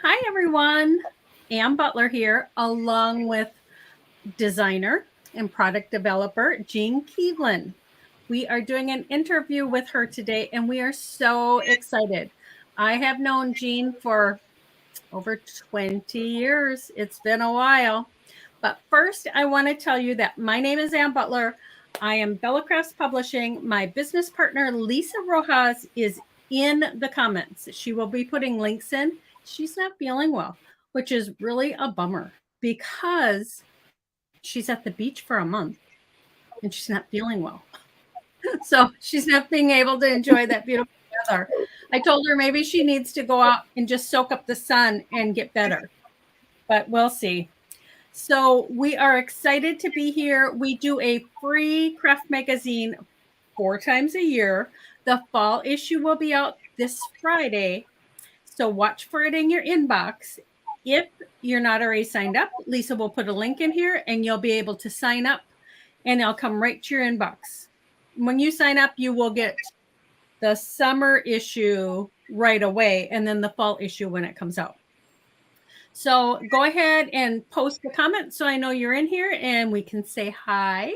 Hi, everyone. Ann Butler here, along with designer and product developer Jean Kievlan. We are doing an interview with her today, and we are so excited. I have known Jean for over 20 years. It's been a while. But first, I want to tell you that my name is Ann Butler. I am Bella Crafts Publishing. My business partner, Lisa Rojas, is in the comments. She will be putting links in. She's not feeling well, which is really a bummer because she's at the beach for a month and she's not feeling well. So she's not being able to enjoy that beautiful weather. I told her maybe she needs to go out and just soak up the sun and get better, but we'll see. So we are excited to be here. We do a free craft magazine 4 times a year. The fall issue will be out this Friday. So watch for it in your inbox. If you're not already signed up, Lisa will put a link in here and you'll be able to sign up and it'll come right to your inbox. When you sign up, you will get the summer issue right away and then the fall issue when it comes out. So go ahead and post a comment so I know you're in here and we can say hi.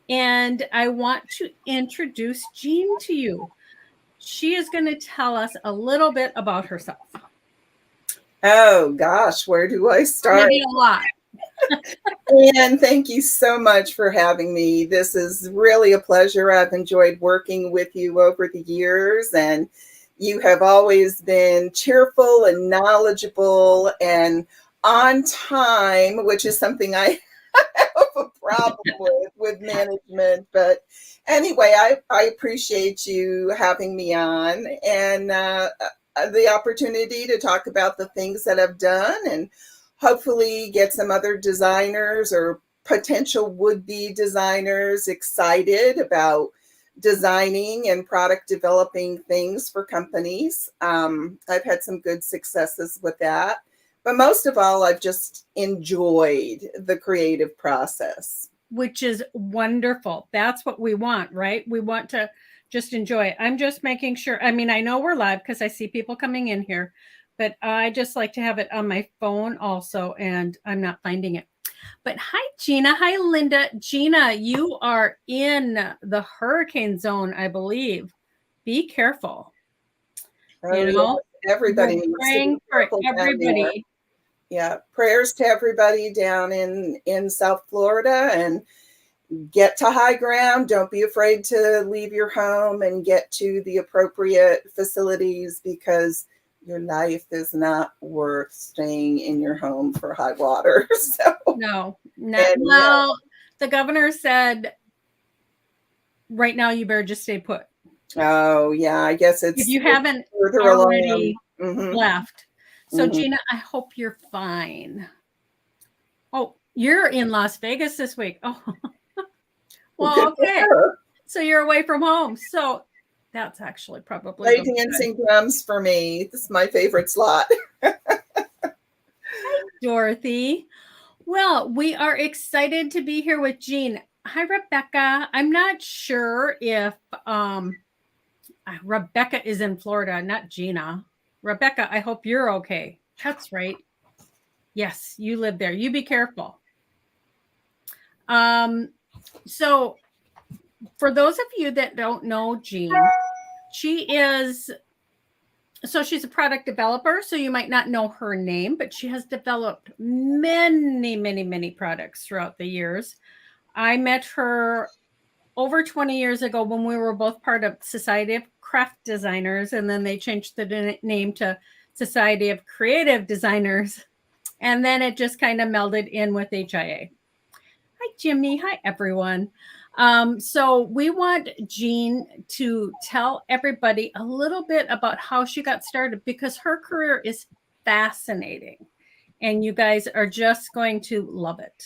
And I want to introduce Jean to you. She is going to tell us a little bit about herself. Oh gosh, where do I start? Maybe a lot. And thank you so much for having me. This is really a pleasure. I've enjoyed working with you over the years, and you have always been cheerful and knowledgeable and on time, which is something I have a problem with management. But anyway, I appreciate you having me on and the opportunity to talk about the things that I've done and hopefully get some other designers or potential would-be designers excited about designing and product developing things for companies. I've had some good successes with that. But most of all, I've just enjoyed the creative process. Which is wonderful. That's what we want, right? We want to just enjoy it. I'm just making sure. I mean, I know we're live because I see people coming in here, but I just like to have it on my phone also, and I'm not finding it. But hi, Gina. Hi, Linda. Gina, you are in the hurricane zone, I believe. Be careful. Oh, you know, everybody we're praying for everybody. Yeah, prayers to everybody down in South Florida, and get to high ground. Don't be afraid to leave your home and get to the appropriate facilities because your life is not worth staying in your home for high water. So no, well, the governor said right now you better just stay put. Oh yeah, I guess it's if you haven't already left. So Gina, I hope you're fine. Oh, you're in Las Vegas this week. Oh, well, okay. So you're away from home. So that's actually probably play dancing drums for me. This is my favorite slot. Hi, Dorothy. Well, we are excited to be here with Jean. Hi, Rebecca. I'm not sure if Rebecca is in Florida, not Gina. Rebecca, I hope you're okay. That's right. Yes, you live there. You be careful. So for those of you that don't know Jean, she's a product developer, so you might not know her name, but she has developed many, many, many products throughout the years. I met her over 20 years ago when we were both part of Society of Craft Designers, and then they changed the name to Society of Creative Designers, and then it just kind of melded in with HIA. Hi, Jimmy. Hi, everyone. So we want Jean to tell everybody a little bit about how she got started because her career is fascinating, and you guys are just going to love it.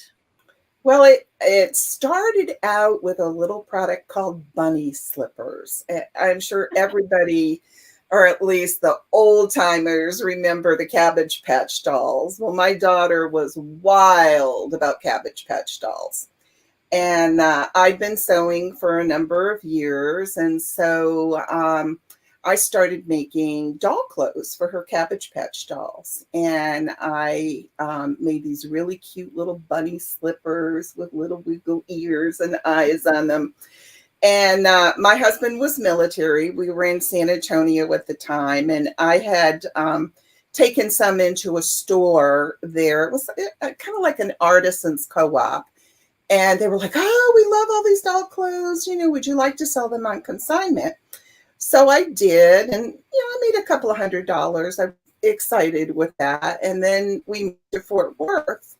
Well, it started out with a little product called bunny slippers. I'm sure everybody, or at least the old timers, remember the Cabbage Patch dolls. Well, my daughter was wild about Cabbage Patch dolls. And I'd been sewing for a number of years. And so I started making doll clothes for her Cabbage Patch dolls. And I made these really cute little bunny slippers with little wiggle ears and eyes on them. And my husband was military. We were in San Antonio at the time. And I had taken some into a store there. It was kind of like an artisan's co-op. And they were like, oh, we love all these doll clothes. Would you like to sell them on consignment? So I did, and I made a couple of $100. I'm excited with that. And then we moved to Fort Worth,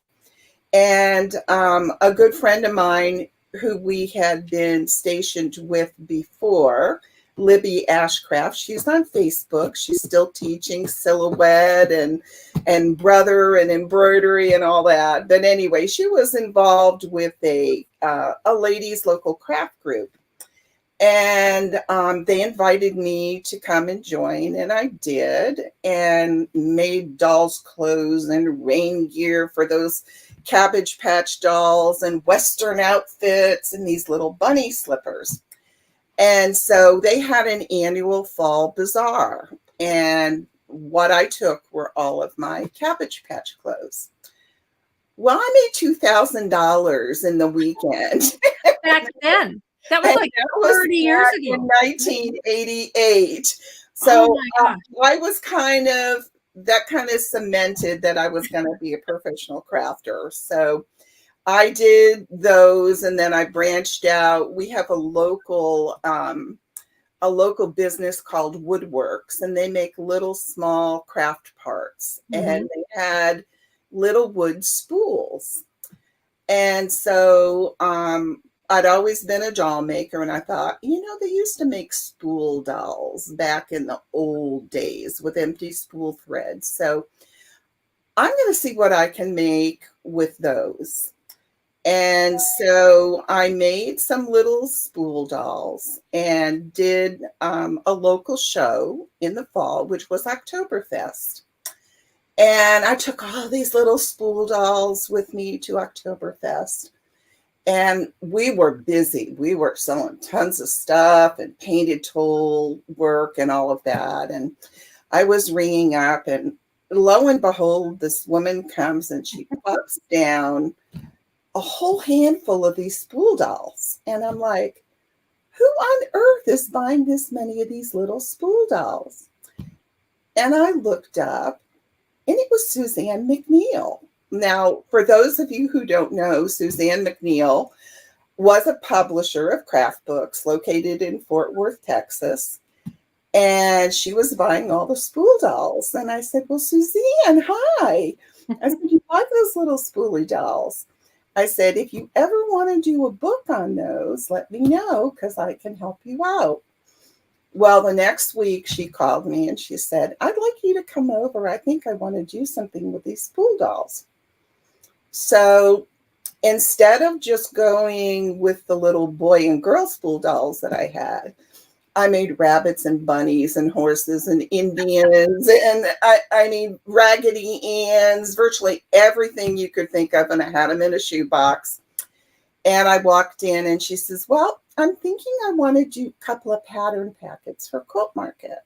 and a good friend of mine who we had been stationed with before, Libby Ashcraft. She's on Facebook. She's still teaching silhouette and brother and embroidery and all that. But anyway, she was involved with a ladies' local craft group. And they invited me to come and join, and I did, and made dolls' clothes and rain gear for those Cabbage Patch dolls and Western outfits and these little bunny slippers. And so they had an annual fall bazaar, and what I took were all of my Cabbage Patch clothes. Well, I made $2,000 in the weekend. Back then. That was like 30 years ago. In 1988. So I was that kind of cemented that I was going to be a professional crafter. So I did those, and then I branched out. We have a local business called Woodworks, and they make little small craft parts. Mm-hmm. And they had little wood spools. And so I'd always been a doll maker, and I thought, they used to make spool dolls back in the old days with empty spool threads. So I'm going to see what I can make with those. And so I made some little spool dolls and did a local show in the fall, which was Oktoberfest. And I took all these little spool dolls with me to Oktoberfest. And we were busy. We were selling tons of stuff and painted tool work and all of that. And I was ringing up, and lo and behold, this woman comes and she pops down a whole handful of these spool dolls. And I'm like, who on earth is buying this many of these little spool dolls? And I looked up, and it was Suzanne Mcneil. Now, for those of you who don't know, Suzanne Mcneil was a publisher of craft books located in Fort Worth, Texas. And she was buying all the spool dolls. And I said, well, Suzanne, hi. I said, you like those little spoolie dolls? I said, if you ever want to do a book on those, let me know, because I can help you out. Well, the next week she called me and she said, I'd like you to come over. I think I want to do something with these spool dolls. So instead of just going with the little boy and girl spool dolls that I had, I made rabbits and bunnies and horses and Indians and I mean Raggedy Anns, virtually everything you could think of, and I had them in a shoebox. And I walked in and she says, well, I'm thinking I want to do a couple of pattern packets for Quilt Market.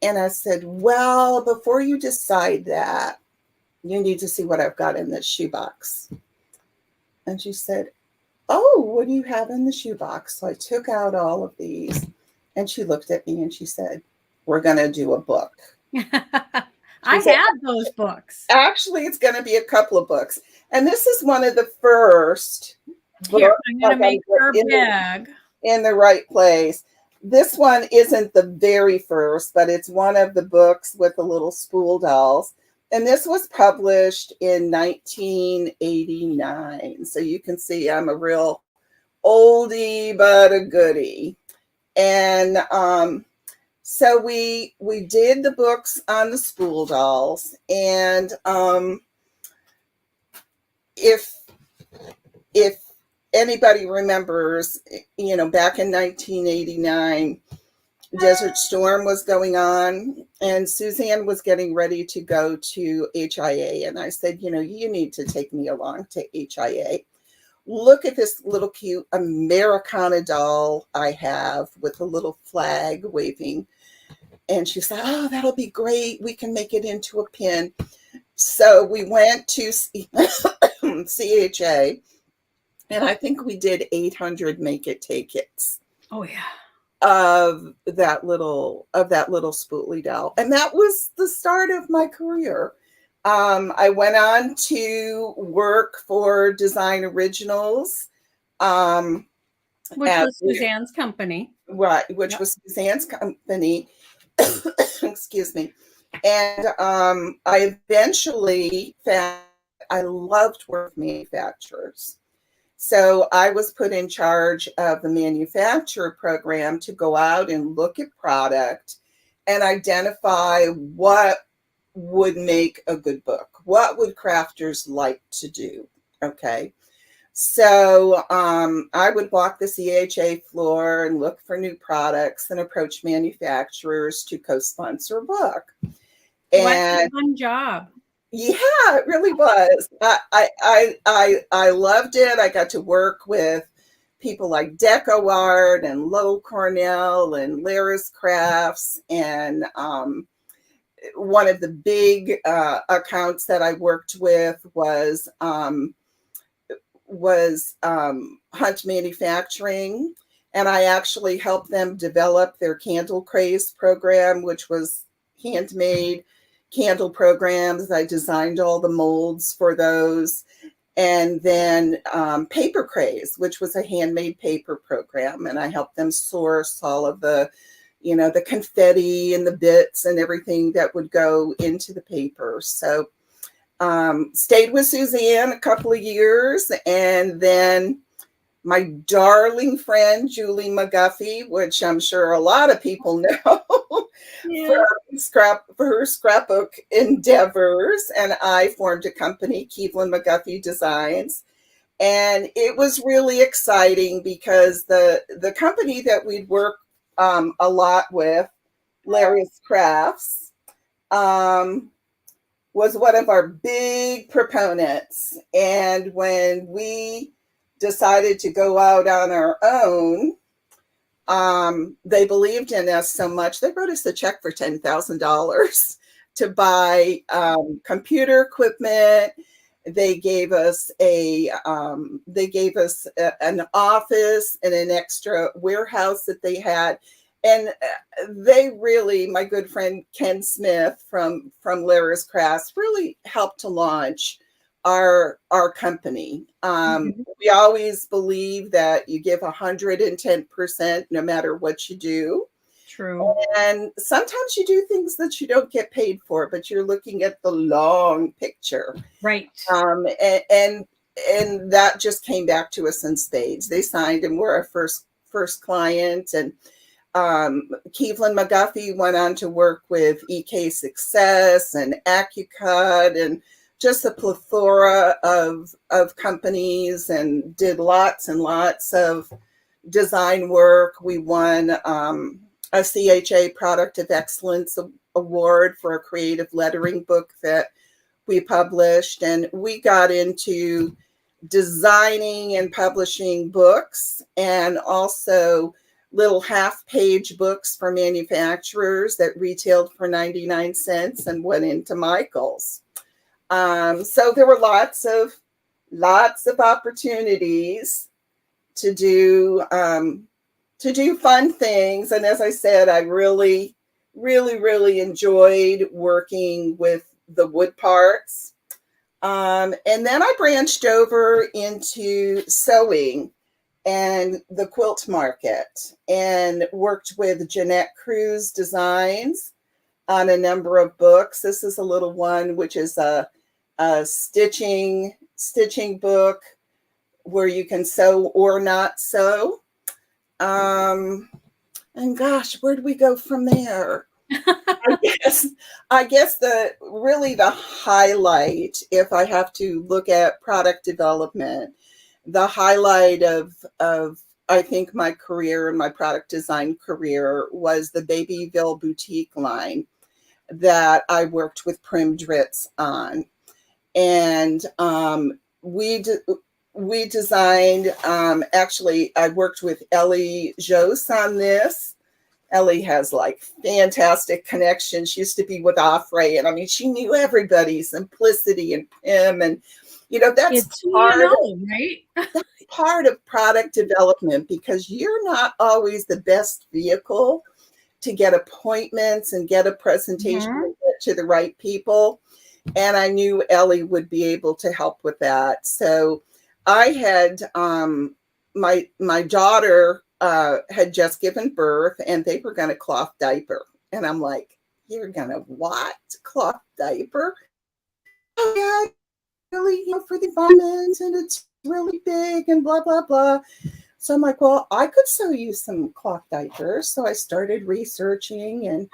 And I said, well, before you decide that, you need to see what I've got in this shoebox. And she said, oh, what do you have in the shoebox? So I took out all of these, and she looked at me and she said, we're going to do a book. I had those books. Actually, it's going to be a couple of books. And this is one of the first Here, books. I'm going to make her bag. In the right place. This one isn't the very first, but it's one of the books with the little spool dolls. And this was published in 1989. So you can see I'm a real oldie but a goodie. And so we did the books on the spool dolls. And if anybody remembers, back in 1989, Desert Storm was going on, and Suzanne was getting ready to go to HIA. And I said, you need to take me along to HIA. Look at this little cute Americana doll I have with a little flag waving. And she said, oh, that'll be great. We can make it into a pin. So we went to CHA, and I think we did 800 make it take it's Oh yeah. of that little spootly doll. And that was the start of my career. I went on to work for Design Originals. Which was Suzanne's company. Right, which was Suzanne's company. Excuse me. And I eventually found I loved work with manufacturers. So I was put in charge of the manufacturer program to go out and look at product and identify what would make a good book. What would crafters like to do? Okay. So I would walk the CHA floor and look for new products and approach manufacturers to co-sponsor a book. And what a fun job. Yeah, it really was. I loved it. I got to work with people like Decor and Low Cornell and Laris Crafts. And one of the big accounts that I worked with was Hunt Manufacturing, and I actually helped them develop their Candle Craze program, which was handmade candle programs. I designed all the molds for those. And then Paper Craze, which was a handmade paper program, and I helped them source all of the, the confetti and the bits and everything that would go into the paper. So stayed with Suzanne a couple of years, and then my darling friend Julie Mcguffey, which I'm sure a lot of people know for her scrapbook endeavors, and I formed a company, Kievlan Mcguffey Designs, and it was really exciting because the company that we'd work a lot with, Laris Crafts, was one of our big proponents. And when we decided to go out on our own, they believed in us so much, they wrote us a check for $10,000 to buy computer equipment. They gave us an office and an extra warehouse that they had. And they really, my good friend Ken Smith from Laris Crafts, really helped to launch our company. We always believe that you give 110% no matter what you do. True. And sometimes you do things that you don't get paid for, but you're looking at the long picture. Right. And that just came back to us in spades. They signed and were our first client. And Kievlan Mcguffey went on to work with EK Success and AccuCut and just a plethora of companies, and did lots and lots of design work. We won a CHA Product of Excellence Award for a creative lettering book that we published, and we got into designing and publishing books, and also little half-page books for manufacturers that retailed for 99 cents and went into Michael's. So there were lots of opportunities to do fun things. And as I said, I really, really, really enjoyed working with the wood parts. And then I branched over into sewing and the quilt market, and worked with Jeanette Cruz Designs on a number of books. This is a little one, which is a stitching book where you can sew or not sew. And gosh, where do we go from there? I guess the highlight, if I have to look at product development, the highlight of I think my career and my product design career was the Babyville boutique line that I worked with Prim Dritz on. And we designed, actually, I worked with Ellie Jose on this. Ellie has like fantastic connections. She used to be with Offray, and I mean, she knew everybody, Simplicity and Pim, and that's It's who you know, right? part of product development, because you're not always the best vehicle to get appointments and get a presentation and get to the right people. And I knew Ellie would be able to help with that. So I had my daughter had just given birth, and they were going to cloth diaper. And I'm like, you're going to what? Cloth diaper? Oh, yeah, really, for the environment, and it's really big and blah, blah, blah. So I'm like, well, I could sew you some cloth diapers. So I started researching, and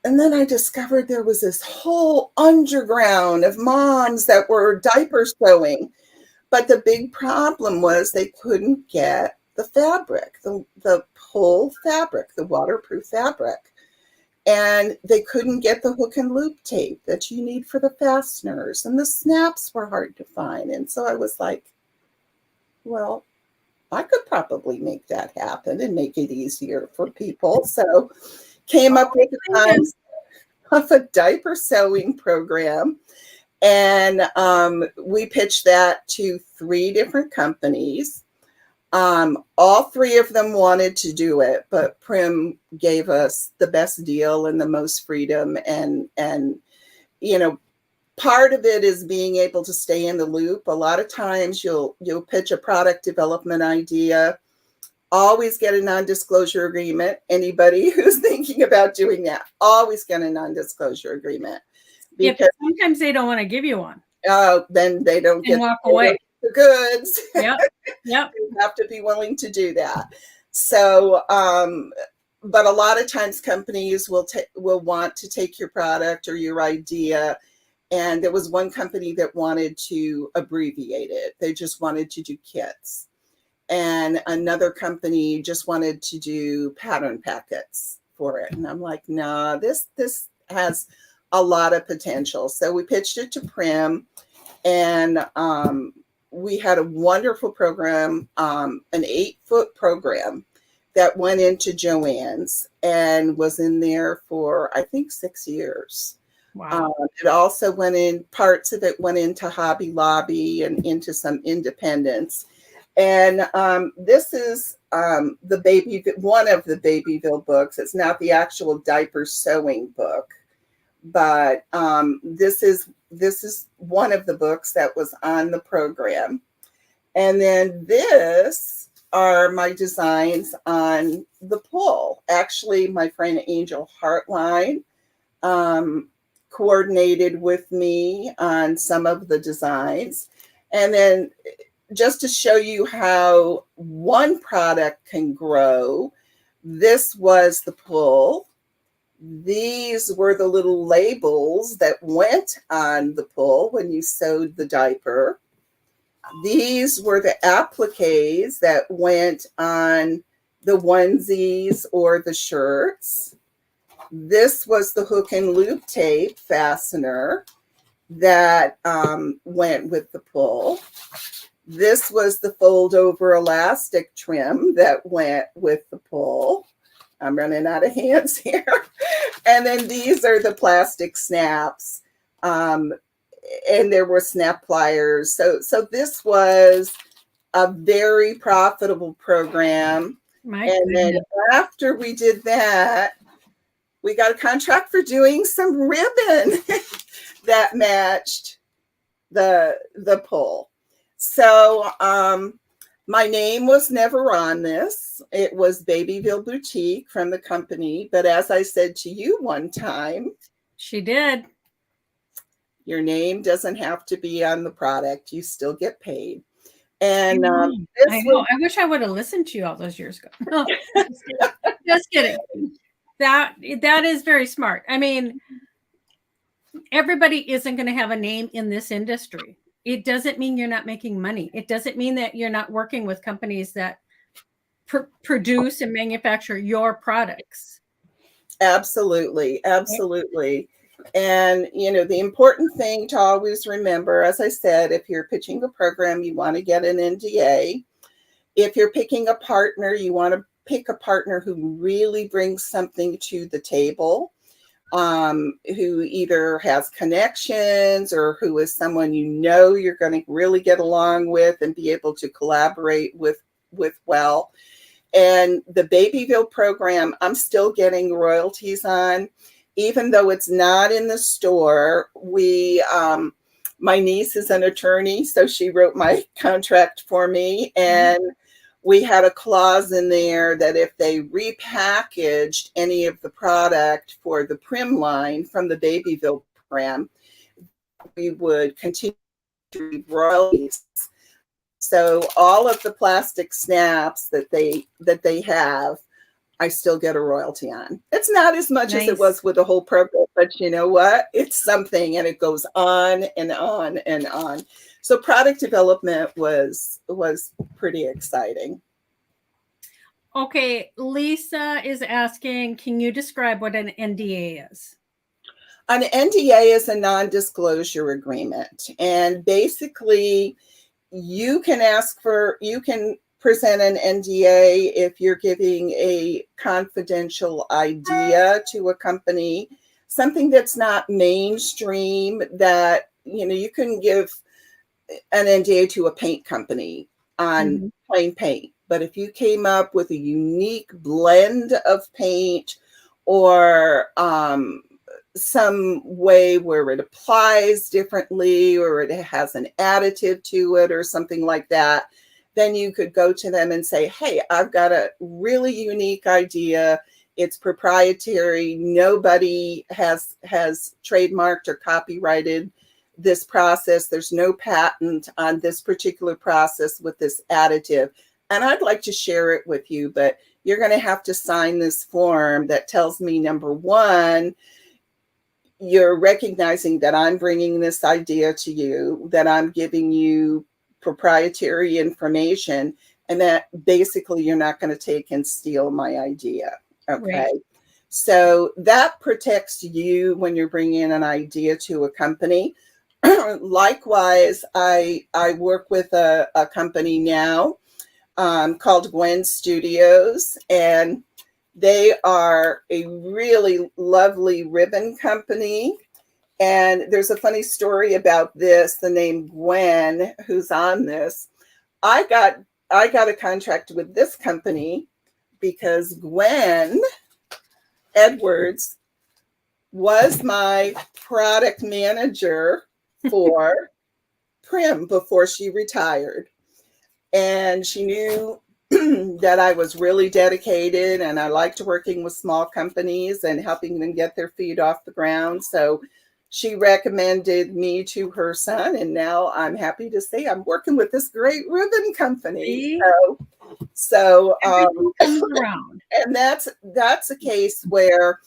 then I discovered there was this whole underground of moms that were diaper sewing. But the big problem was they couldn't get the fabric, the whole fabric, the waterproof fabric. And they couldn't get the hook and loop tape that you need for the fasteners. And the snaps were hard to find. And so I was like, well, I could probably make that happen and make it easier for people. So came up with the concept of a diaper sewing program. And we pitched that to 3 different companies. All 3 of them wanted to do it, but Prim gave us the best deal and the most freedom. And part of it is being able to stay in the loop. A lot of times you'll pitch a product development idea, always get a non-disclosure agreement. Anybody who's thinking about doing that, always get a non-disclosure agreement. Because sometimes they don't want to give you one. Then they don't get walk away. The goods. Yep. You have to be willing to do that. So, but a lot of times companies will want to take your product or your idea. And there was one company that wanted to abbreviate it. They just wanted to do kits. And another company just wanted to do pattern packets for it. And I'm like, nah, this has a lot of potential. So we pitched it to Prim, and we had a wonderful program, an 8-foot program that went into Joann's and was in there for, I think, 6 years. Wow. It also parts of it went into Hobby Lobby and into some independents. And this is one of the Babyville books. It's not the actual diaper sewing book, but this is one of the books that was on the program. And then this are my designs on the pull. Actually, my friend Angel Hartline coordinated with me on some of the designs. And then just to show you how one product can grow, this was the pull. These were the little labels that went on the pull when you sewed the diaper. These were the appliques that went on the onesies or the shirts. This was the hook and loop tape fastener that went with the pull. This was the fold over elastic trim that went with the pull. I'm running out of hands here. And then these are the plastic snaps. And there were snap pliers. So this was a very profitable program. And then after we did that, we got a contract for doing some ribbon that matched the pull. So my name was never on this. It was Babyville Boutique from the company. But as I said to you one time, she did. Your name doesn't have to be on the product. You still get paid. And I wish I would have listened to you all those years ago. No, just kidding. That is very smart. I mean, everybody isn't going to have a name in this industry. It doesn't mean you're not making money. It doesn't mean that you're not working with companies that produce and manufacture your products. Absolutely. Absolutely. And, the important thing to always remember, as I said, if you're pitching a program, you want to get an NDA. If you're picking a partner, you want to pick a partner who really brings something to the table, who either has connections or who is someone you're going to really get along with and be able to collaborate with well. And the Babyville program, I'm still getting royalties on, even though it's not in the store. My niece is an attorney, so she wrote my contract for me. And we had a clause in there that if they repackaged any of the product for the Prim line from the Babyville program, we would continue to receive royalties. So all of the plastic snaps that they have, I still get a royalty on. It's not as much as it was with the whole program, but you know what? It's something, and it goes on and on and on. So product development was pretty exciting. Okay, Lisa is asking, can you describe what an NDA is? An NDA is a non-disclosure agreement, and basically you can present an NDA if you're giving a confidential idea to a company, something that's not mainstream, that, you can give an NDA to a paint company on plain paint. But if you came up with a unique blend of paint or some way where it applies differently or it has an additive to it or something like that, then you could go to them and say, hey, I've got a really unique idea. It's proprietary. Nobody has trademarked or copyrighted this process. There's no patent on this particular process with this additive. And I'd like to share it with you, but you're going to have to sign this form that tells me, number one, you're recognizing that I'm bringing this idea to you, that I'm giving you proprietary information, and that basically you're not going to take and steal my idea. Okay. Right. So that protects you when you're bringing an idea to a company. Likewise, I work with a company now called Gwen Studios, and they are a really lovely ribbon company. And there's a funny story about this. The name Gwen, who's on this, I got a contract with this company because Gwen Edwards was my product manager for Prim before she retired. And she knew that I was really dedicated and I liked working with small companies and helping them get their feet off the ground. So she recommended me to her son, and now I'm happy to say I'm working with this great ribbon company. So comes around. And that's a case where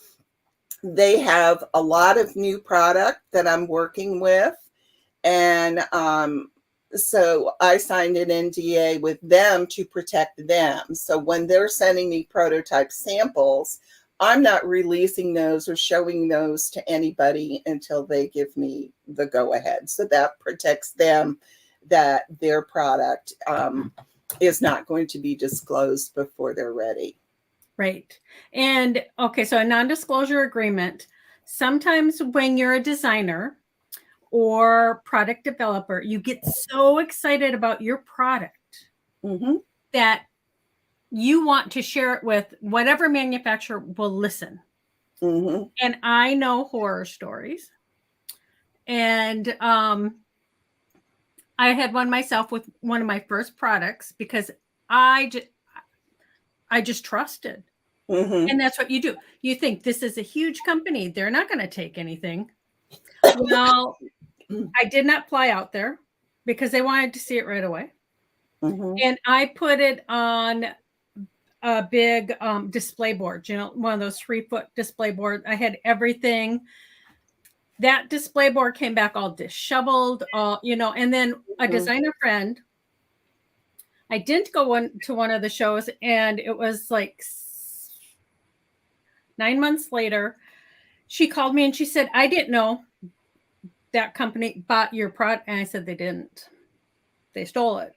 they have a lot of new product that I'm working with, and so I signed an NDA with them to protect them. So when they're sending me prototype samples, I'm not releasing those or showing those to anybody until they give me the go-ahead. So that protects them, that their product is not going to be disclosed before they're ready. Right. And okay, so a non-disclosure agreement, sometimes when you're a designer or product developer, you get so excited about your product that you want to share it with whatever manufacturer will listen. And I know horror stories. And I had one myself with one of my first products because I just trusted. And that's what you do. You think this is a huge company. They're not going to take anything. Well, I did not fly out there because they wanted to see it right away. And I put it on a big display board, one of those 3-foot display boards. I had everything. That display board came back all disheveled, and then a designer friend, I didn't go to one of the shows, and it was like 9 months later, she called me and she said, I didn't know that company bought your product. And I said, they didn't. They stole it.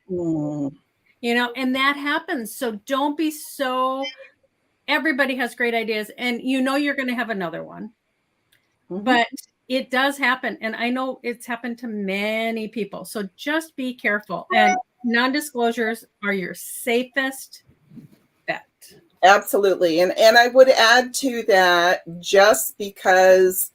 And that happens. So don't be everybody has great ideas, and you're going to have another one. Mhm. But it does happen. And I know it's happened to many people. So just be careful. And non-disclosures are your safest bet. Absolutely. And I would add to that, just because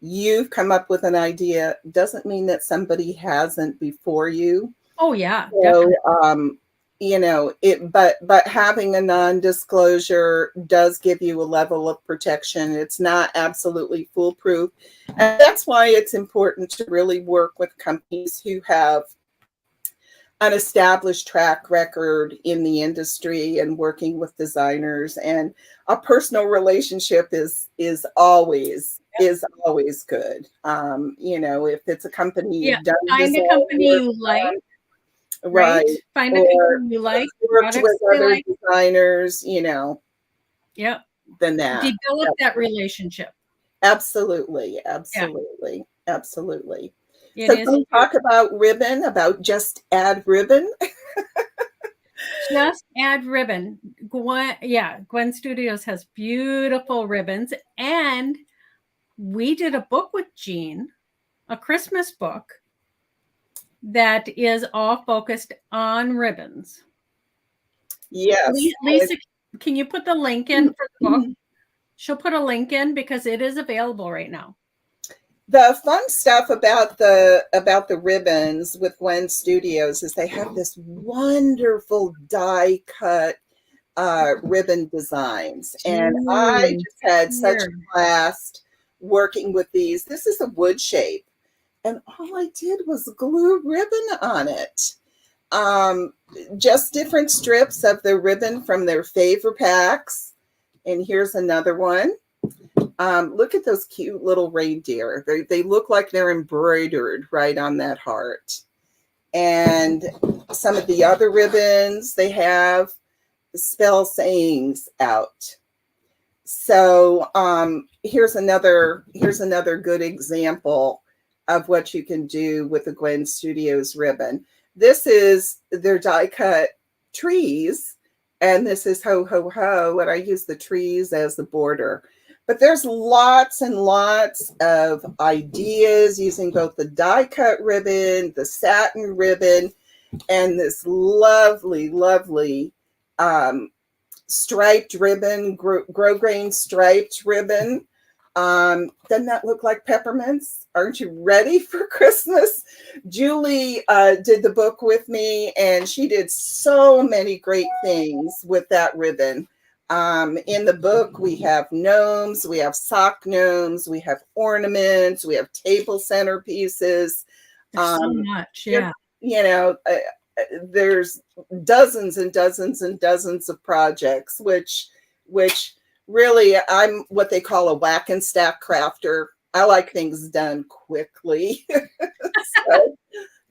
you've come up with an idea doesn't mean that somebody hasn't before you. Oh, yeah, So, definitely. but having a non-disclosure does give you a level of protection. It's not absolutely foolproof. And that's why it's important to really work with companies who have an established track record in the industry and working with designers. And a personal relationship is always good. If it's a company Yeah, you've done find design a company work you like, on, right? right? Find a Or company you like, worked products with they other like. designers, Yep. than that. Develop that relationship. Absolutely, Yeah, absolutely, absolutely. it So is can we huge. talk about ribbon, about just add ribbon? Just add ribbon. Gwen Studios has beautiful ribbons. And we did a book with Jean, a Christmas book that is all focused on ribbons. Yes. Lisa, can you put the link in for the book? She'll put a link in because it is available right now. The fun stuff about the ribbons with Gwen Studios is they have this wonderful die cut ribbon designs, and I just had such a blast working with these. This is a wood shape, and all I did was glue ribbon on it. Just different strips of the ribbon from their favor packs. And here's another one. Look at those cute little reindeer. They look like they're embroidered right on that heart. And some of the other ribbons, they have spell sayings out. So here's another good example of what you can do with the Gwen Studios ribbon. This is their die cut trees, and this is ho ho ho, and I use the trees as the border. But there's lots and lots of ideas using both the die cut ribbon, the satin ribbon, and this lovely, lovely striped ribbon, grosgrain striped ribbon. Doesn't that look like peppermints? Aren't you ready for Christmas? Julie did the book with me, and she did so many great things with that ribbon. In the book, we have gnomes, we have sock gnomes, we have ornaments, we have table centerpieces. There's so much, yeah. There's dozens and dozens and dozens of projects, which really, I'm what they call a whack and stack crafter. I like things done quickly. So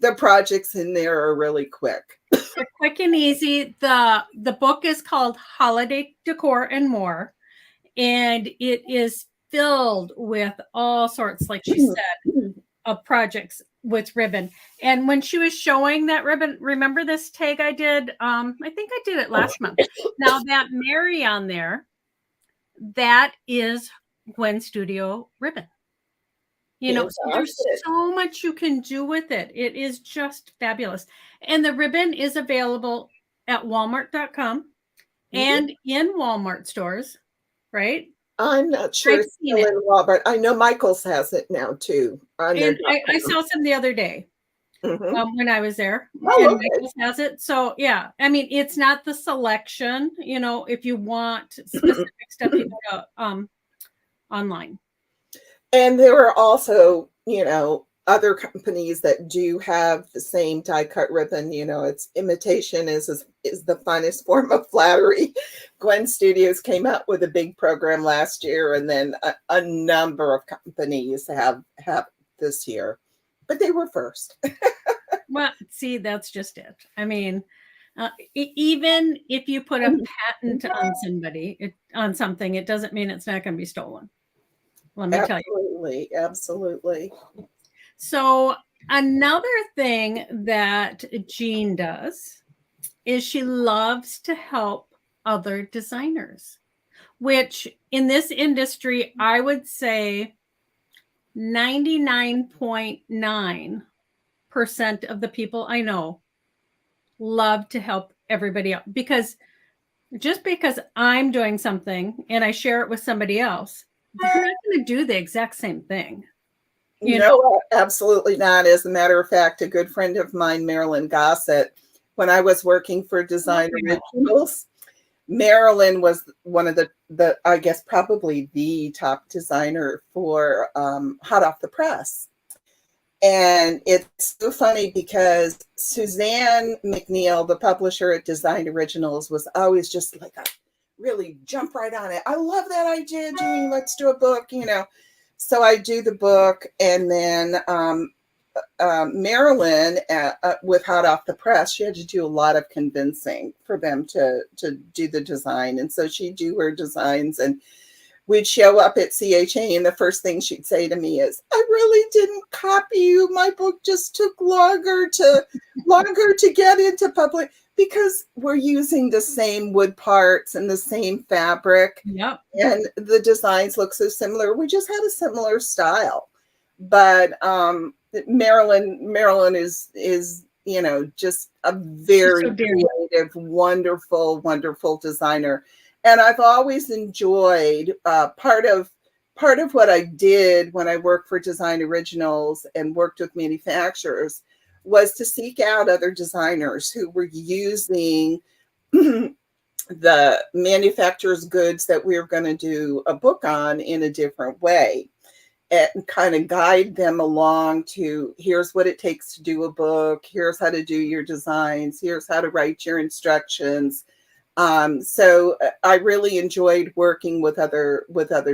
the projects in there are really quick. They're quick and easy. The book is called Holiday Decor and More, and it is filled with all sorts, like she said, of projects with ribbon. And when she was showing that ribbon, remember this tag I did? I think I did it last month. Now that Mary on there, that is Gwen Studio ribbon. So there's so much you can do with it. It is just fabulous. And the ribbon is available at walmart.com and in Walmart stores, right? I'm not sure it's still in Walmart. I know Michael's has it now too. And I saw some the other day when I was there. Oh, and Michael's has it. So yeah, I mean, it's not the selection, if you want specific stuff, you go to online. And there are also, other companies that do have the same die cut ribbon. It's imitation is the finest form of flattery. Gwen Studios came out with a big program last year, and then a number of companies have this year, but they were first. Well, see, that's just it. I mean, even if you put a patent on something, it doesn't mean it's not going to be stolen. Let me tell you. Absolutely. So another thing that Jean does is she loves to help other designers, which in this industry, I would say 99.9% of the people I know love to help everybody else, because just because I'm doing something and I share it with somebody else, they're not going to do the exact same thing. No, absolutely not. As a matter of fact, a good friend of mine, Marilyn Gossett, when I was working for Design Originals, Marilyn was one of the I guess probably the top designer for Hot Off the Press. And it's so funny because Suzanne Mcneil, the publisher at Design Originals, was always just like really jump right on it. I love that idea, Jean. Let's do a book, So I do the book, and then Marilyn with Hot Off the Press, she had to do a lot of convincing for them to do the design. And so she'd do her designs, and we'd show up at CHA, and the first thing she'd say to me is, I really didn't copy you. My book just took longer to get into public, because we're using the same wood parts and the same fabric. Yep. And the designs look so similar. We just had a similar style. But Marilyn is just a very creative, wonderful, wonderful designer. And I've always enjoyed part of what I did when I worked for Design Originals and worked with manufacturers was to seek out other designers who were using the manufacturer's goods that we were going to do a book on in a different way, and kind of guide them along to, here's what it takes to do a book, here's how to do your designs, here's how to write your instructions. So I really enjoyed working with other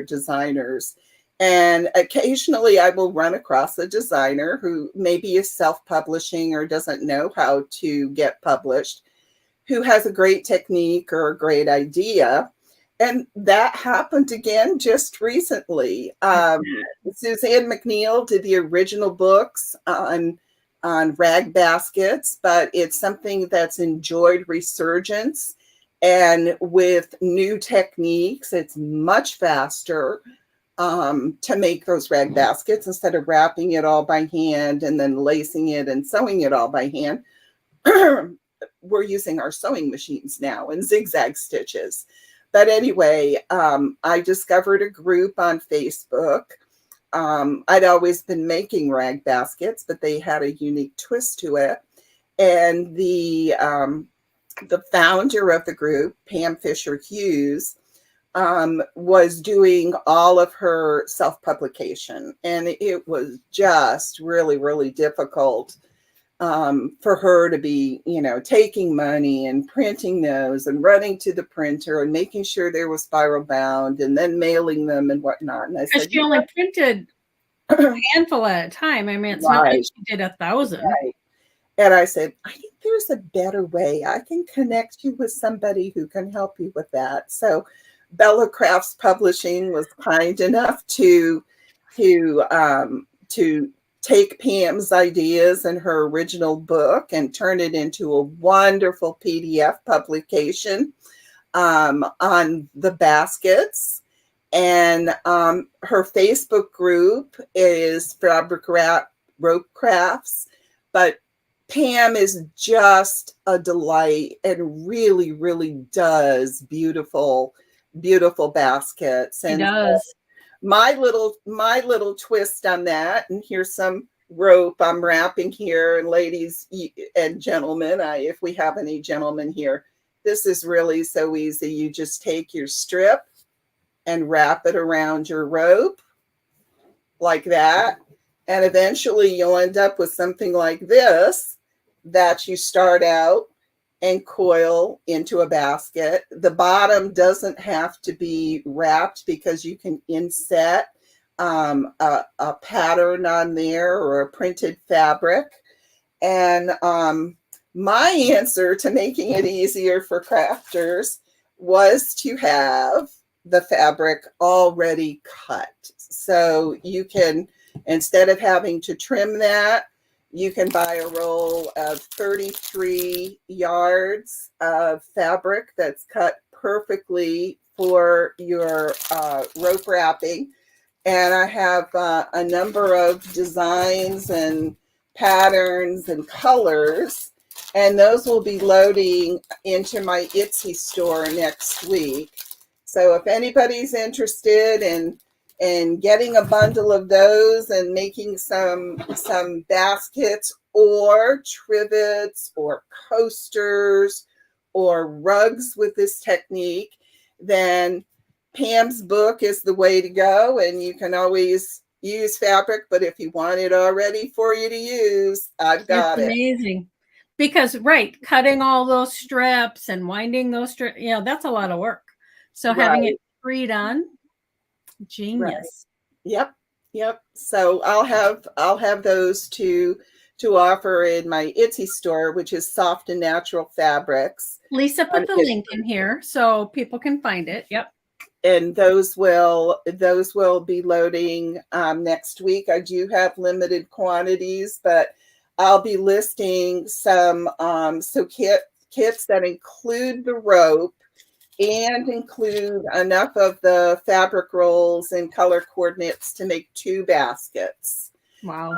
designers. And occasionally I will run across a designer who maybe is self-publishing or doesn't know how to get published, who has a great technique or a great idea. And that happened again just recently. Suzanne Mcneil did the original books on rag baskets, but it's something that's enjoyed resurgence. And with new techniques, it's much faster to make those rag baskets instead of wrapping it all by hand and then lacing it and sewing it all by hand. We're using our sewing machines now and zigzag stitches. But anyway, I discovered a group on Facebook. I'd always been making rag baskets, but they had a unique twist to it. And the founder of the group, Pam Fisher-Hughes, was doing all of her self-publication. And it was just really, really difficult for her to be, taking money and printing those and running to the printer and making sure they were spiral bound and then mailing them and whatnot. And I said, she only printed a handful at a time. I mean, it's not like she did 1,000. Right. And I said, I think there's a better way. I can connect you with somebody who can help you with that. So Bella Crafts Publishing was kind enough to take Pam's ideas and her original book and turn it into a wonderful PDF publication on the baskets. And her Facebook group is Fabric Rope Crafts, but Pam is just a delight and really, really does beautiful, beautiful baskets. And she does. My little twist on that, and here's some rope I'm wrapping here, and ladies and gentlemen, if we have any gentlemen here, this is really so easy. You just take your strip and wrap it around your rope like that, and eventually you'll end up with something like this that you start out and coil into a basket. The bottom doesn't have to be wrapped because you can inset a pattern on there or a printed fabric. And my answer to making it easier for crafters was to have the fabric already cut. So you can, instead of having to trim that, you can buy a roll of 33 yards of fabric that's cut perfectly for your rope wrapping. And I have a number of designs and patterns and colors, and those will be loading into my Etsy store next week. So if anybody's interested in getting a bundle of those and making some baskets or trivets or coasters or rugs with this technique, then Pam's book is the way to go, and you can always use fabric, but if you want it already for you to use, I've got it. Amazing. Because, right, cutting all those strips and winding those strips, that's a lot of work. So having it pre-done, genius. Right. Yep. So I'll have those to offer in my Etsy store, which is Soft and Natural Fabrics. Lisa put the link in here so people can find it. Yep. And those will be loading next week. I do have limited quantities, but I'll be listing some kits that include the rope and include enough of the fabric rolls and color coordinates to make 2 baskets. Wow.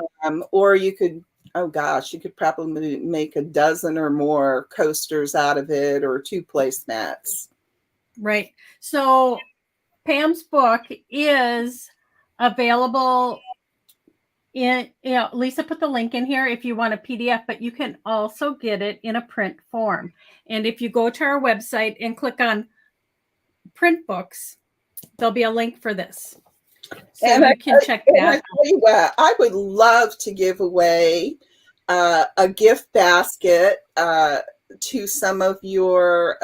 Or you could, you could probably make a dozen or more coasters out of it, or 2 placemats. Right. So Pam's book is available in, Lisa put the link in here if you want a PDF, but you can also get it in a print form. And if you go to our website and click on print books, there'll be a link for this. So and you can check that out. I tell you what, I would love to give away a gift basket to some of your,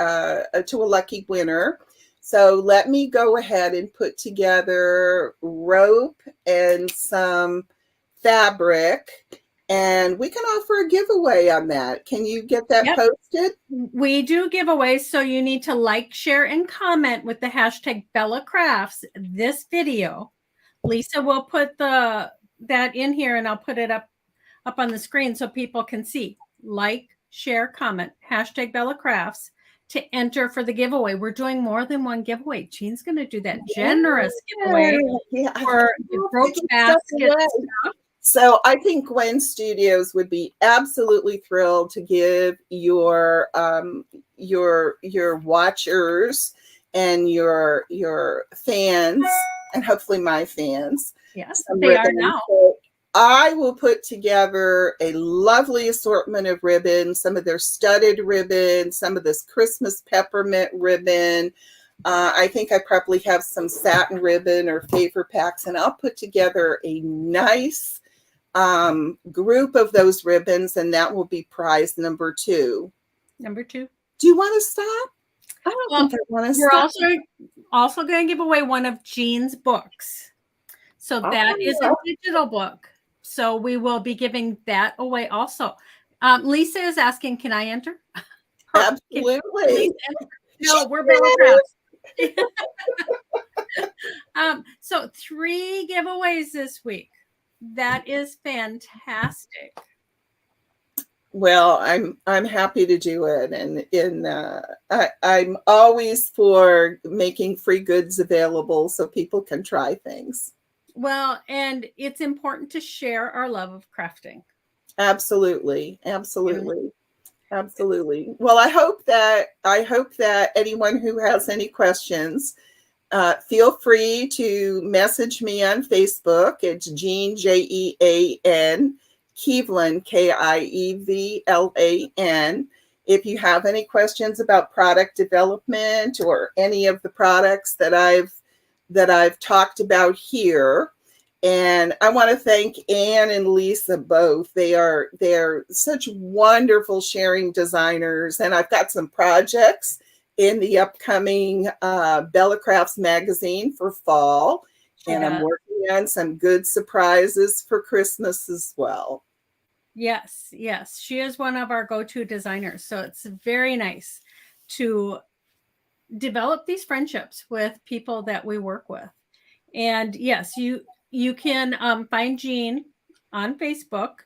to a lucky winner. So let me go ahead and put together rope and some fabric, and we can offer a giveaway on that. Can you get that posted? We do giveaways, so you need to like, share, and comment with the hashtag Bella Crafts this video. Lisa will put that in here, and I'll put it up on the screen so people can see. Like, share, comment, hashtag Bella Crafts to enter for the giveaway. We're doing more than one giveaway. Jean's going to do that generous giveaway for rope basket stuff. So I think Gwen Studios would be absolutely thrilled to give your watchers and your fans, and hopefully my fans. Yes, they are now. So I will put together a lovely assortment of ribbons, some of their studded ribbon, some of this Christmas peppermint ribbon. I think I probably have some satin ribbon or favor packs, and I'll put together a nice group of those ribbons, and that will be prize number 2. Number 2. Do you want to stop? I don't think I want to stop. We're also going to give away one of Jean's books. So that is a digital book. So we will be giving that away also. Lisa is asking, can I enter? Absolutely. No, we're Bella Crafts. So 3 giveaways this week. That is fantastic. Well, I'm happy to do it, and I'm always for making free goods available so people can try things. Well, and it's important to share our love of crafting. Absolutely. Well, I hope that anyone who has any questions, feel free to message me on Facebook. It's Jean, Jean Kievlan, Kievlan. If you have any questions about product development or any of the products that I've talked about here. And I want to thank Anne and Lisa both. They're such wonderful sharing designers. And I've got some projects in the upcoming Bella Crafts magazine for fall. And I'm working on some good surprises for Christmas as well. Yes. She is one of our go-to designers. So it's very nice to develop these friendships with people that we work with. And yes, you can find Jean on Facebook.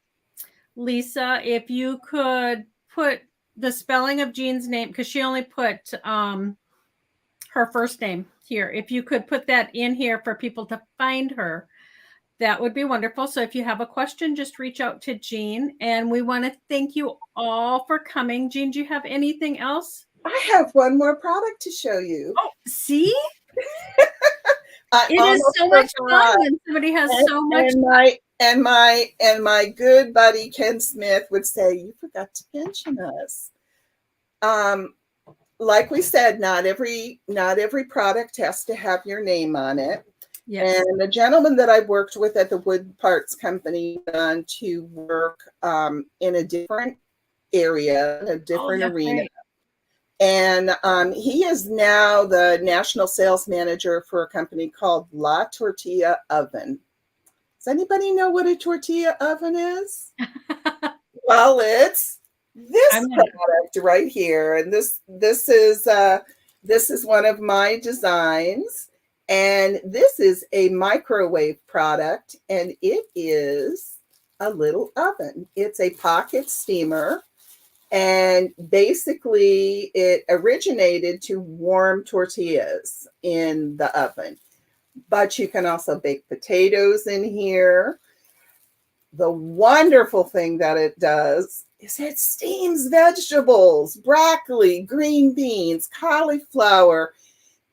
Lisa, if you could put the spelling of Jean's name, because she only put her first name here. If you could put that in here for people to find her, that would be wonderful. So if you have a question, just reach out to Jean. And we want to thank you all for coming. Jean, do you have anything else? I have one more product to show you. Oh, see? I It is so much fun when somebody has so much. And my good buddy Ken Smith would say, "You forgot to mention us." Like we said, not every product has to have your name on it. Yes. And the gentleman that I worked with at the wood parts company went on to work in a different area, a different arena. Right. And he is now the national sales manager for a company called La Tortilla Oven. Does anybody know what a tortilla oven is? Well, it's this product right here, and this is one of my designs, and this is a microwave product, and it is a little oven. It's a pocket steamer. And basically, it originated to warm tortillas in the oven. But you can also bake potatoes in here. The wonderful thing that it does is it steams vegetables, broccoli, green beans, cauliflower,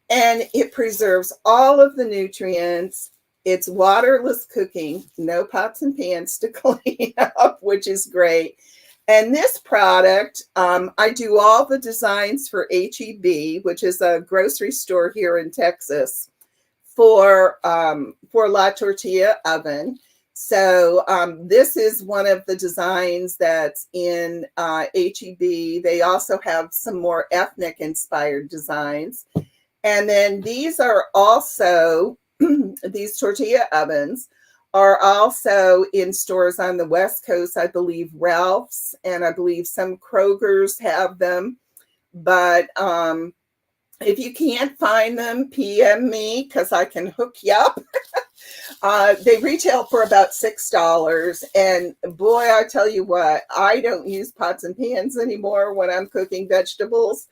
and it preserves all of the nutrients. It's waterless cooking, no pots and pans to clean up, which is great. And this product, I do all the designs for HEB, which is a grocery store here in Texas, for La Tortilla Oven. So this is one of the designs that's in HEB. They also have some more ethnic-inspired designs. And then these are also, these tortilla ovens are also in stores on the West Coast. I believe Ralph's and I believe some Kroger's have them. But if you can't find them, PM me because I can hook you up. They retail for about $6. And boy, I tell you what, I don't use pots and pans anymore when I'm cooking vegetables.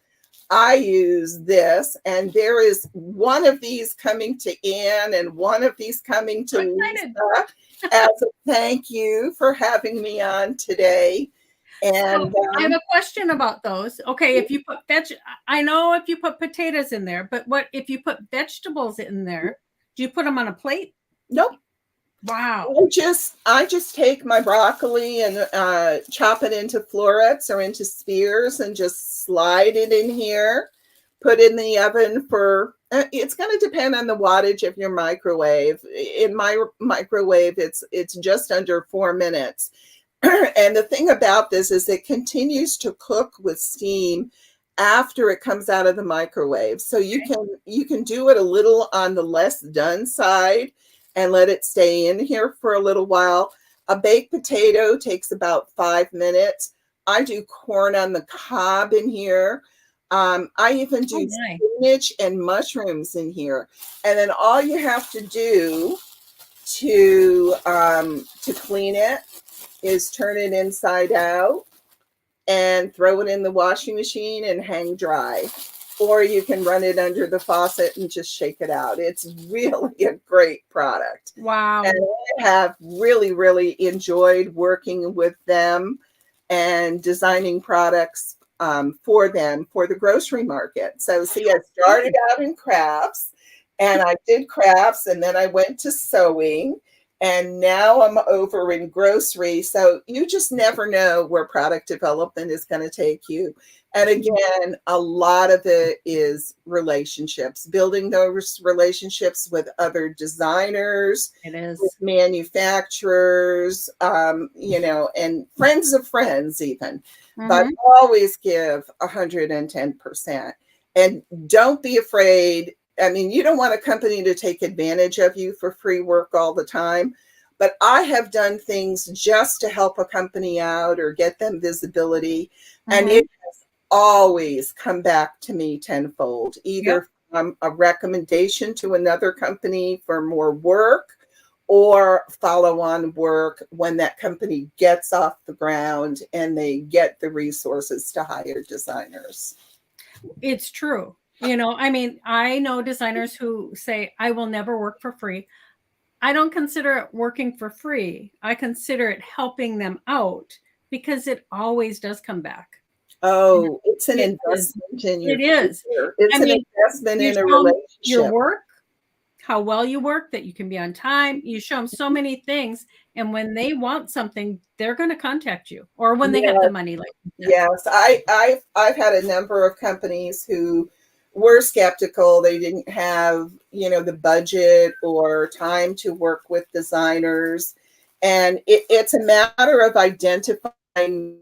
I use this, and there is one of these coming to Anne and one of these coming to Lisa as a thank you for having me on today. And I have a question about those. Okay, if you put I know if you put potatoes in there, but what if you put vegetables in there? Do you put them on a plate? Nope. Wow. I just take my broccoli and chop it into florets or into spears and just slide it in here, put in the oven for, it's going to depend on the wattage of your microwave. In my microwave, it's just under 4 minutes. And the thing about this is it continues to cook with steam after it comes out of the microwave. So you can do it a little on the less done side and let it stay in here for a little while. A baked potato takes about 5 minutes. I do corn on the cob in here. I even do spinach and mushrooms in here. And then all you have to do to clean it is turn it inside out and throw it in the washing machine and hang dry. Or you can run it under the faucet and just shake it out. It's really a great product. Wow. And I have really, really enjoyed working with them and designing products for them for the grocery market. So see, I started out in crafts and I did crafts and then I went to sewing. And now I'm over in grocery. So you just never know where product development is going to take you. And again, a lot of it is relationships, building those relationships with other designers, with manufacturers, and friends of friends even. Mm-hmm. But always give 110%. And don't be afraid. I mean, you don't want a company to take advantage of you for free work all the time, but I have done things just to help a company out or get them visibility. Mm-hmm. And it has always come back to me tenfold, either from a recommendation to another company for more work or follow-on work when that company gets off the ground and they get the resources to hire designers. It's true. I mean, I know designers who say, I will never work for free. I don't consider it working for free. I consider it helping them out because it always does come back. Oh, it's an It investment in your It is. future. It's I an mean, investment you in a show 'em your relationship. work, how well you work, that you can be on time. You show them so many things, and when they want something, they're going to contact you, or when they have the Yes, money, like you said. yes. I've had a number of companies who were skeptical. They didn't have, the budget or time to work with designers. And it's a matter of identifying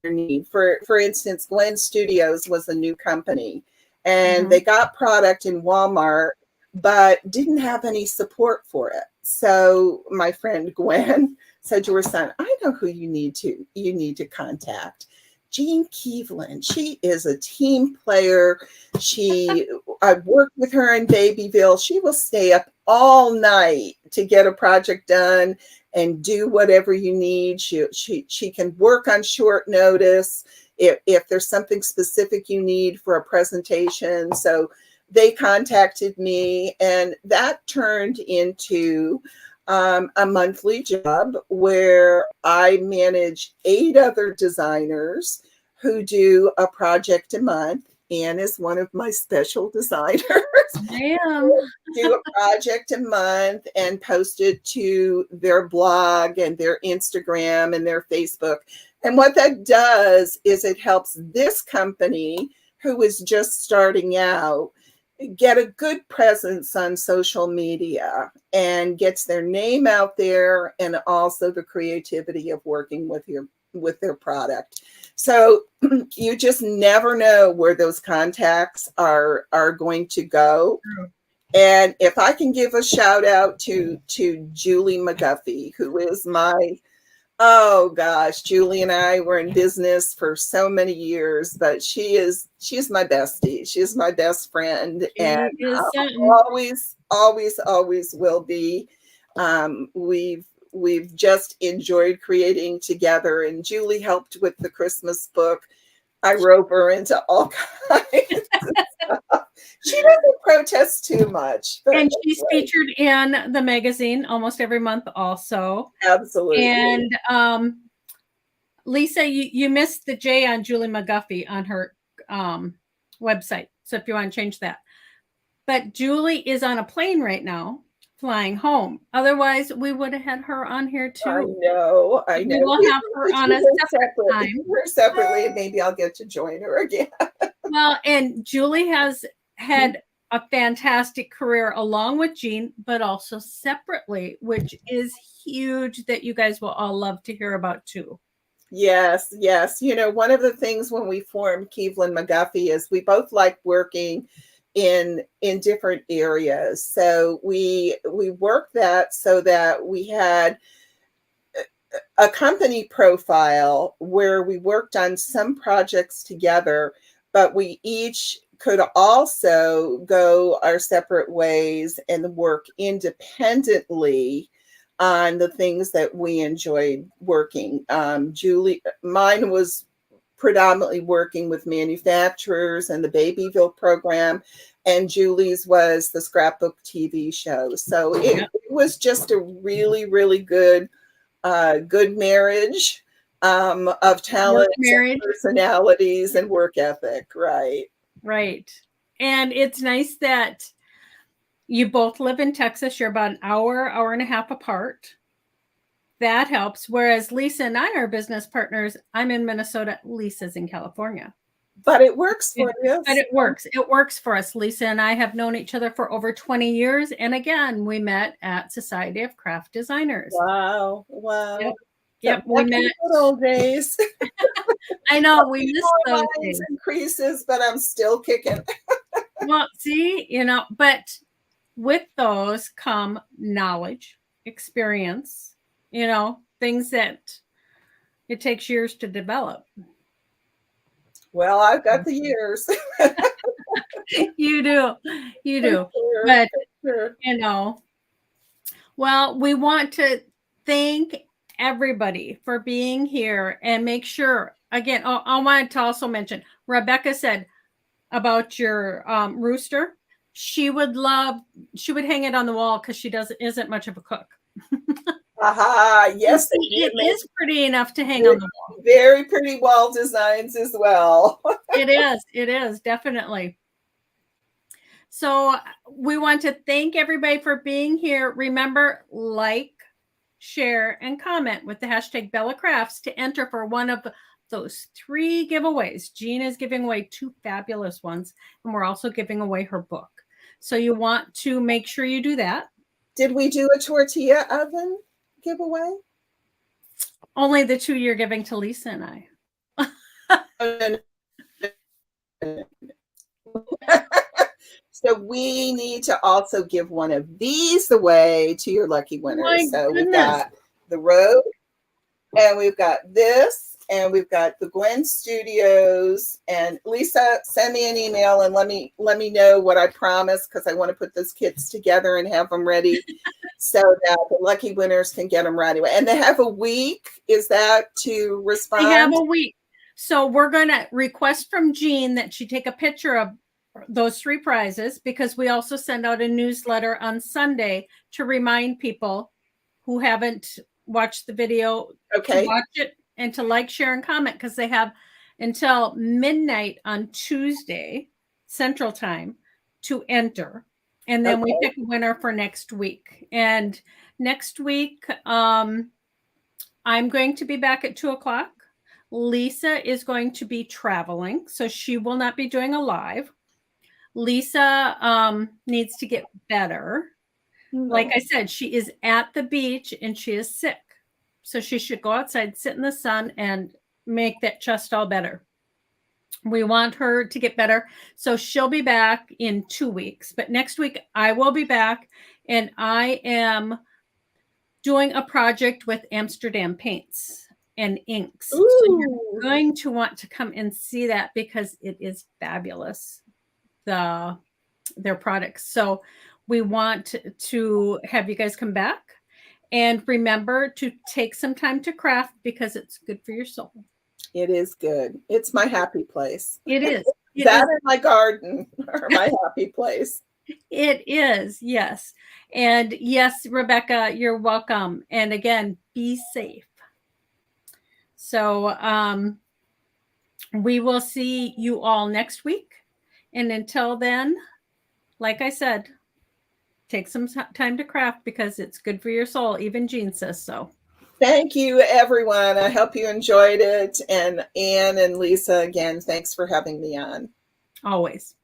your need. For instance, Gwen Studios was a new company, and they got product in Walmart, but didn't have any support for it. So my friend Gwen said to her son, I know who you need to contact. Jean Kievlan. She is a team player. I worked with her in Babyville. She will stay up all night to get a project done and do whatever you need. She can work on short notice if there's something specific you need for a presentation. So they contacted me, and that turned into a monthly job where I manage 8 other designers who do a project a month. Anne is one of my special designers. I am. Do a project a month and post it to their blog and their Instagram and their Facebook. And what that does is it helps this company, who is just starting out, get a good presence on social media and gets their name out there, and also the creativity of working with their product. So you just never know where those contacts are going to go. And if I can give a shout out to Julie Mcguffey, who is oh gosh, Julie and I were in business for so many years, but she's my bestie. She's my best friend, and always will be. We've just enjoyed creating together, and Julie helped with the Christmas book. I rope her into all kinds of stuff. She doesn't protest too much. And she's featured in the magazine almost every month also. Absolutely. And Lisa, you missed the J on Julie Mcguffey on her website. So if you want to change that. But Julie is on a plane right now, flying home. Otherwise, we would have had her on here too. I know. We will have her on a separate time. Separately, maybe I'll get to join her again. Well, and Julie has had a fantastic career along with Jean, but also separately, which is huge, that you guys will all love to hear about too. Yes. One of the things when we formed Kievlan Mcguffey is we both like working in different areas. So we worked that so that we had a company profile where we worked on some projects together, but we each could also go our separate ways and work independently on the things that we enjoyed working. Mine was predominantly working with manufacturers and the Babyville program, and Julie's was the Scrapbook TV show. So it was just a really, really good marriage of talent, personalities, and work ethic. Right. And it's nice that you both live in Texas. You're about an hour and a half apart. That helps. Whereas Lisa and I are business partners. I'm in Minnesota. Lisa's in California. But it works for you. But it works. It works for us. Lisa and I have known each other for over 20 years. And again, we met at Society of Craft Designers. Wow. Yep. We met. Good old days. I know. We missed those days. Increases, but I'm still kicking. Well, see, but with those come knowledge, experience, things that it takes years to develop. Well, I've got the years. You do. Sure. But, sure. Well, we want to thank everybody for being here and make sure, again, I wanted to also mention, Rebecca said about your rooster. She would hang it on the wall because she isn't much of a cook. Aha, yes, it is pretty enough to hang on the wall. Very pretty wall designs as well. It is definitely. So we want to thank everybody for being here. Remember, like, share, and comment with the hashtag Bella Crafts to enter for one of those 3 giveaways. Jean is giving away 2 fabulous ones, and we're also giving away her book. So you want to make sure you do that. Did we do a tortilla oven giveaway? Only the 2 you're giving to Lisa and I. So we need to also give one of these away to your lucky winners. So we've got the Rogue, and we've got this, and we've got the Gwen Studios. And Lisa, send me an email and let me know what I promised, because I want to put those kits together and have them ready so that the lucky winners can get them right away. And they have a week. Is that to respond? They have a week. So we're going to request from Jean that she take a picture of those 3 prizes, because we also send out a newsletter on Sunday to remind people who haven't watched the video to watch it and to like, share, and comment, because they have until midnight on Tuesday Central Time to enter. And then we pick a winner for next week. And next week, I'm going to be back at 2:00. Lisa is going to be traveling, so she will not be doing a live. Lisa needs to get better. Like I said, she is at the beach and she is sick. So she should go outside, sit in the sun, and make that chest all better. We want her to get better. So she'll be back in 2 weeks. But next week, I will be back, and I am doing a project with Amsterdam paints and inks. Ooh. So you're going to want to come and see that, because it is fabulous, their products. So we want to have you guys come back, and remember to take some time to craft, because it's good for your soul. It is good. It's my happy place. It is. That in my garden are my happy place. It is, yes. And yes, Rebecca, you're welcome. And again, be safe. So we will see you all next week. And until then, like I said, take some time to craft, because it's good for your soul. Even Jean says so. Thank you, everyone. I hope you enjoyed it. And Anne and Lisa, again, thanks for having me on. Always.